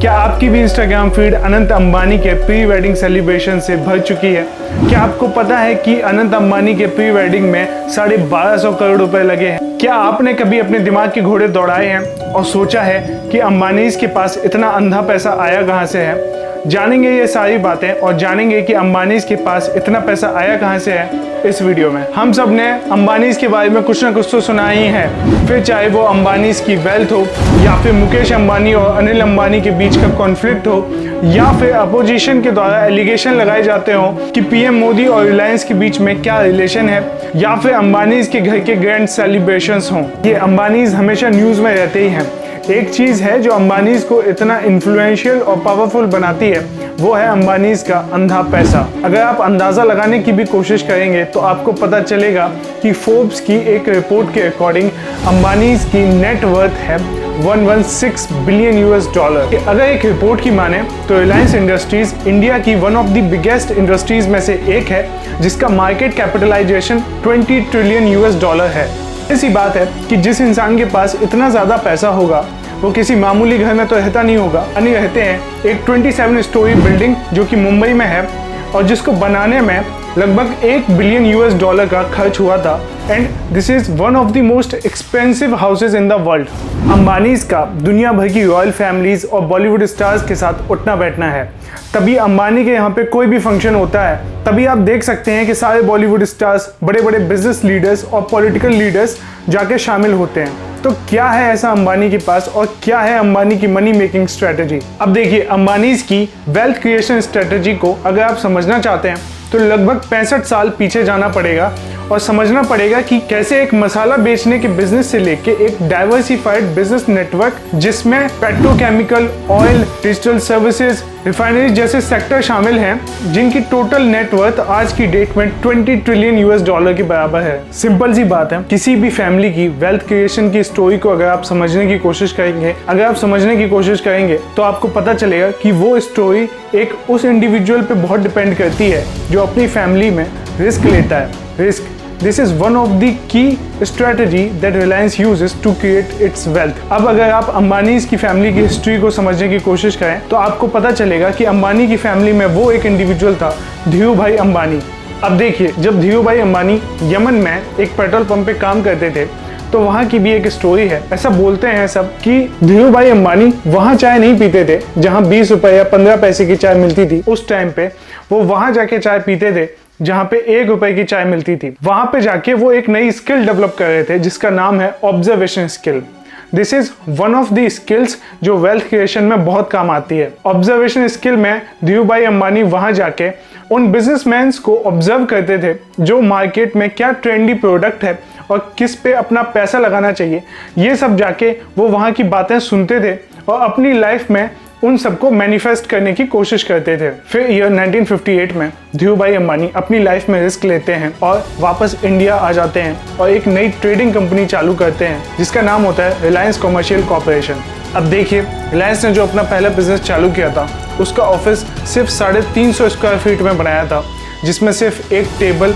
क्या आपकी भी इंस्टाग्राम फीड अनंत अंबानी के प्री वेडिंग सेलिब्रेशन से भर चुकी है? क्या आपको पता है कि अनंत अंबानी के प्री वेडिंग में 1250 करोड़ रुपए लगे हैं? क्या आपने कभी अपने दिमाग के घोड़े दौड़ाए हैं और सोचा है कि अंबानीज के पास इतना अंधा पैसा आया कहां से है? जानेंगे ये सारी बातें और जानेंगे कि अंबानीज के पास इतना पैसा आया कहां से है इस वीडियो में। हम सब ने अंबानीज के बारे में कुछ ना कुछ तो सुना ही है, फिर चाहे वो अंबानीज की वेल्थ हो या फिर मुकेश अंबानी और अनिल अंबानी के बीच का कॉन्फ्लिक्ट हो या फिर अपोजिशन के द्वारा एलिगेशन लगाए जाते हो कि पीएम मोदी और रिलायंस के बीच में क्या रिलेशन है या फिर अंबानीज के घर के ग्रैंड सेलिब्रेशंस हों। ये अंबानीज हमेशा न्यूज में रहते ही हैं। एक चीज है जो अंबानीज को इतना इन्फ्लुएंशियल और पावरफुल बनाती है, वो है अंबानीज का अंधा पैसा। अगर आप अंदाजा लगाने की भी कोशिश करेंगे तो आपको पता चलेगा कि फोर्ब्स की एक रिपोर्ट के अकॉर्डिंग अंबानीज की नेट वर्थ है 116 बिलियन US डॉलर। अगर एक रिपोर्ट की माने तो रिलायंस इंडस्ट्रीज इंडिया की one of the biggest industries में से एक है जिसका market capitalization 20 trillion US dollar है। ऐसी बात है कि जिस इंसान के पास इतना ज़्यादा पैसा होगा वो किसी मामूली घर में तो रहता नहीं होगा, यानी रहते हैं एक 27 स्टोरी बिल्डिंग जो कि मुंबई में है और जिसको बनाने में लगभग 1 बिलियन US डॉलर का खर्च हुआ था। And this is one of the most expensive houses in the world. Ambanis का दुनिया भर की रॉयल फैमिलीज और बॉलीवुड स्टार्स के साथ उठना बैठना है। तभी अंबानी के यहाँ पे कोई भी फंक्शन होता है तभी आप देख सकते हैं कि सारे बॉलीवुड स्टार्स, बड़े बड़े बिजनेस लीडर्स और पॉलिटिकल लीडर्स जाके शामिल होते हैं। तो क्या है ऐसा अंबानी के पास और क्या है अंबानी की मनी मेकिंग स्ट्रेटेजी? अब देखिए, अंबानीज की वेल्थ क्रिएशन स्ट्रेटेजी को अगर आप समझना चाहते हैं तो लगभग 65 साल पीछे जाना पड़ेगा और समझना पड़ेगा कि कैसे एक मसाला बेचने के बिजनेस से लेके एक डाइवर्सिफाइड बिजनेस नेटवर्क जिसमें petrochemical, oil, digital services, refineries जैसे सेक्टर शामिल हैं जिनकी टोटल नेटवर्थ आज की डेट में 20 ट्रिलियन US डॉलर के बराबर है। सिंपल सी बात है, किसी भी फैमिली की वेल्थ क्रिएशन की स्टोरी को अगर आप समझने की कोशिश करेंगे तो आपको पता चलेगा कि वो स्टोरी एक उस इंडिविजुअल पे बहुत डिपेंड करती है जो अपनी फैमिली में रिस्क लेता है। Risk, This is one of the key strategy that Reliance uses to create its wealth। अब अगर आप अंबानीज की फैमिली की हिस्ट्री को समझने की कोशिश करें तो आपको पता चलेगा कि अंबानी की फैमिली में वो एक इंडिविजुअल था, धीरूभाई अंबानी। अब देखिए, जब धीरूभाई अंबानी यमन में एक पेट्रोल पंप पे काम करते थे तो वहाँ की भी एक स्टोरी है। ऐसा बोलते हैं सब कि धीरूभाई अंबानी वहाँ चाय नहीं पीते थे जहाँ 20 रुपए या 15 पैसे की चाय मिलती थी। उस टाइम पे वो वहाँ जाके चाय पीते थे जहाँ पे 1 रुपए की चाय मिलती थी। वहां पे जाके वो एक नई स्किल डेवलप कर रहे थे जिसका नाम है observation skill. This is one of the skills जो वेल्थ क्रिएशन में बहुत काम आती है। ऑब्जर्वेशन स्किल में धीरूभाई अंबानी वहां जाके उन बिजनेसमैन को ऑब्जर्व करते थे जो मार्केट में क्या ट्रेंडी प्रोडक्ट है और किस पे अपना पैसा लगाना चाहिए। ये सब जाके वो वहाँ की बातें सुनते थे और अपनी लाइफ में उन सबको मैनिफेस्ट करने की कोशिश करते थे। फिर ईयर 1958 में धीरूभाई अंबानी अपनी लाइफ में रिस्क लेते हैं और वापस इंडिया आ जाते हैं और एक नई ट्रेडिंग कंपनी चालू करते हैं जिसका नाम होता है रिलायंस कॉमर्शियल कॉर्पोरेशन। अब देखिए, रिलायंस ने जो अपना पहला बिजनेस चालू किया था उसका ऑफिस सिर्फ 350 स्क्वायर फीट में बनाया था जिसमें सिर्फ एक टेबल,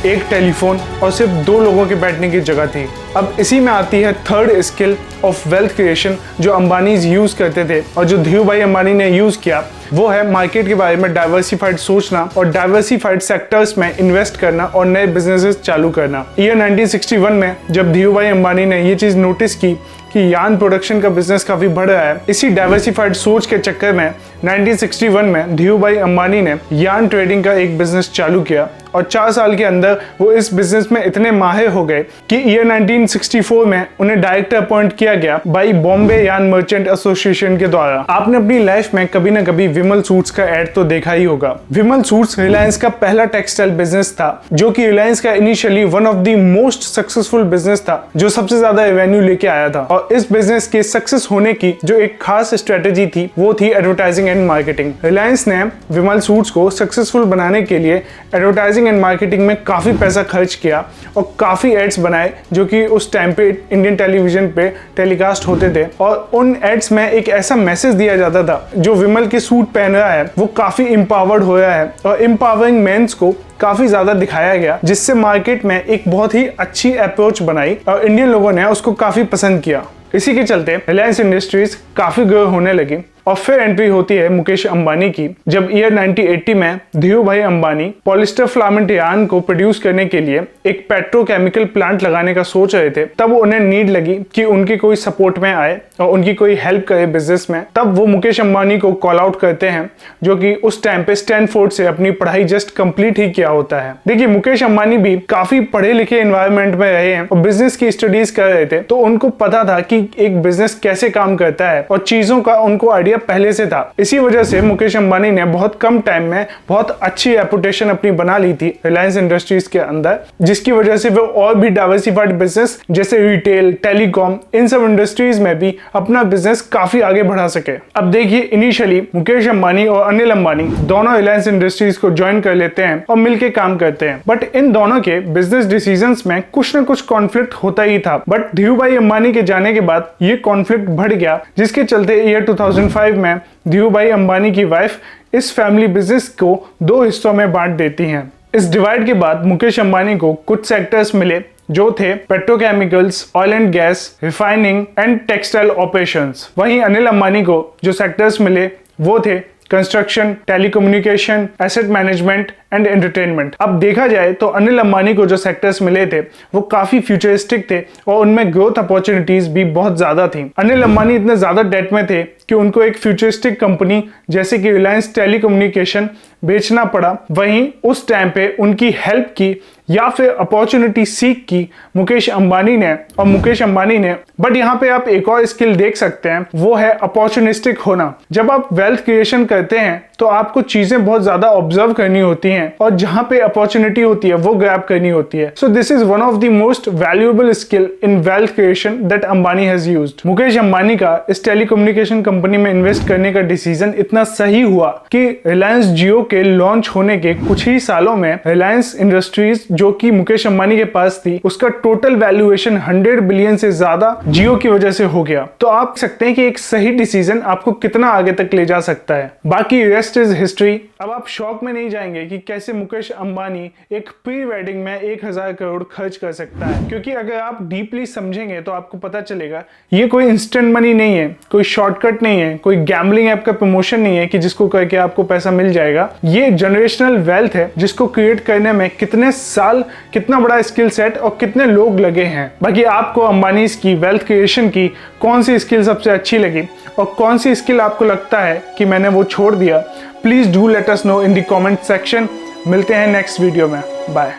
एक टेलीफोन और सिर्फ 2 लोगों के बैठने की जगह थी। अब इसी में आती है third skill of wealth creation जो अंबानीज यूज करते थे और जो धीरूभाई अंबानी ने यूज किया, वो है मार्केट के बारे में डाइवर्सिफाइड सोचना और डाइवर्सिफाइड सेक्टर्स में इन्वेस्ट करना और नए बिजनेसेस चालू करना। ईयर 1961 में जब धीरूभाई अंबानी ने ये चीज नोटिस की कि यार्न प्रोडक्शन का बिजनेस काफी बढ़ रहा है, इसी डाइवर्सिफाइड सोच के चक्कर में 1961 में धीरूभाई अंबानी ने यार्न ट्रेडिंग का एक बिजनेस चालू किया और 4 साल के अंदर वो इस बिजनेस में इतने माहिर हो गए कि ईयर 1964 में उन्हें डायरेक्टर अपॉइंट किया गया by Bombay yarn merchant association के द्वारा। आपने अपनी लाइफ में कभी ना कभी विमल सूट्स का एड तो देखा ही होगा। विमल सूट्स रिलायंस का पहला टेक्सटाइल बिजनेस था जो कि रिलायंस का initially one of the most successful business था जो सबसे ज्यादा रेवेन्यू लेके आया था। और इस बिजनेस के सक्सेस होने की जो एक खास स्ट्रेटेजी थी वो थी एडवर्टाइजिंग एंड मार्केटिंग। रिलायंस ने विमल सूट्स को सक्सेसफुल बनाने के लिए एडवर्टाइजिंग एंड मार्केटिंग में काफी पैसा खर्च किया और काफी एड्स बनाए जो कि उस टाइम पे इंडियन टेलीविजन पे टेलीकास्ट होते थे और उन एड्स में एक ऐसा मैसेज दिया जाता था जो विमल के सूट पहन रहा है वो काफी एम्पावर्ड हो रहा है और एम्पावरिंग मेंस को काफी ज्यादा दिखाया गया जिससे मार्केट में एक बहुत ही अच्छी अप्रोच बनाई और इंडियन लोगों ने उसको काफी पसंद किया। इसी के चलते रिलायंस इंडस्ट्रीज काफी ग्रो होने लगी और फिर एंट्री होती है मुकेश अंबानी की। जब ईयर 1980 में धीरू भाई अंबानी पॉलिस्टर फिलामेंट यार्न को प्रोड्यूस करने के लिए एक पेट्रोकेमिकल प्लांट लगाने का सोच रहे थे, तब उन्हें नीड लगी कि उनकी कोई सपोर्ट में आए और उनकी कोई हेल्प करे बिजनेस में। तब वो मुकेश अंबानी को कॉल आउट करते हैं, जो कि उस टाइम पे स्टैनफोर्ड से अपनी पढ़ाई जस्ट कंप्लीट ही किया होता है। देखिए, मुकेश अंबानी भी काफी पढ़े लिखे एनवायरनमेंट में रहे हैं और बिजनेस की स्टडीज कर रहे थे, तो उनको पता था कि एक बिजनेस कैसे काम करता है और चीजों का उनको आइडिया पहले से था। इसी वजह से मुकेश अंबानी ने बहुत कम टाइम में बहुत अच्छी रेपुटेशन अपनी बना ली थी रिलायंस इंडस्ट्रीज के अंदर, जिसकी वजह से वो और भी डाइवर्सिफाइड बिजनेस जैसे रिटेल, टेलीकॉम, इन सब इंडस्ट्रीज में भी अपना बिजनेस काफी आगे बढ़ा सके। अब देखिए, इनिशियली मुकेश अंबानी और अनिल अंबानी दोनों रिलायंस इंडस्ट्रीज को ज्वाइन कर लेते हैं और मिलकर काम करते हैं, बट इन दोनों के बिजनेस डिसीजंस में कुछ ना कुछ कॉन्फ्लिक्ट होता ही था। बट धीरू भाई अंबानी के जाने के बाद ये कॉन्फ्लिक्ट बढ़ गया, जिसके चलते ईयर 2005 में धीरू भाई अंबानी की वाइफ इस फैमिली बिजनेस को 2 हिस्सों में बांट देती हैं। इस डिवाइड के बाद मुकेश अंबानी को कुछ सेक्टर्स मिले, जो थे petrochemicals, oil and gas, refining and textile operations. वहीं अनिल अंबानी को जो सेक्टर्स मिले वो थे construction, telecommunication, asset management and entertainment. अब देखा जाए तो अनिल अंबानी को जो सेक्टर्स मिले थे वो काफी फ्यूचरिस्टिक थे और उनमें ग्रोथ अपॉर्चुनिटीज भी बहुत ज्यादा थी। अनिल अंबानी इतने ज्यादा डेट में थे कि उनको एक फ्यूचरिस्टिक कंपनी जैसे कि रिलायंस टेलीकम्युनिकेशन बेचना पड़ा। वहीं उस टाइम पे उनकी हेल्प की या फिर अपॉर्चुनिटी सीख की मुकेश अंबानी ने। बट यहाँ पे आप एक और स्किल देख सकते हैं, वो है अपॉर्चुनिस्टिक होना। जब आप वेल्थ क्रिएशन करते हैं तो आपको चीजें बहुत ज्यादा ऑब्जर्व करनी होती हैं और जहां पे अपॉर्चुनिटी होती है वो ग्रैब करनी होती है। So this is one of the most valuable skill in wealth creation that Ambani has used. Mukesh Ambani का इस टेलीकम्युनिकेशन कंपनी में इन्वेस्ट करने का डिसीजन इतना सही हुआ कि रिलायंस जियो के लॉन्च होने के कुछ ही सालों में रिलायंस इंडस्ट्रीज, जो कि मुकेश अंबानी के पास थी, उसका टोटल वैल्यूएशन 100 बिलियन से ज्यादा जियो की वजह से हो गया। तो आप सकते हैं कि एक सही डिसीजन आपको कितना आगे तक ले जा सकता है। बाकी रेस्ट इज हिस्ट्री। अब आप शॉक में नहीं जाएंगे कि कैसे मुकेश अंबानी एक प्री वेडिंग में 1000 करोड़ खर्च कर सकता है, क्योंकि अगर आप डीपली समझेंगे तो आपको पता चलेगा ये कोई इंस्टेंट मनी नहीं है, कोई शॉर्टकट नहीं है, कोई गैम्बलिंग ऐप का प्रमोशन नहीं है कि जिसको करके आपको पैसा मिल जाएगा। ये जनरेशनल वेल्थ है जिसको क्रिएट करने में कितने साल, कितना बड़ा स्किल सेट और कितने लोग लगे हैं। बाकी आपको अंबानी की वेल्थ क्रिएशन की कौन सी स्किल सबसे अच्छी लगी और कौन सी स्किल आपको लगता है कि मैंने वो छोड़ दिया, please do let us know in the comment section. मिलते हैं नेक्स्ट वीडियो में। बाय।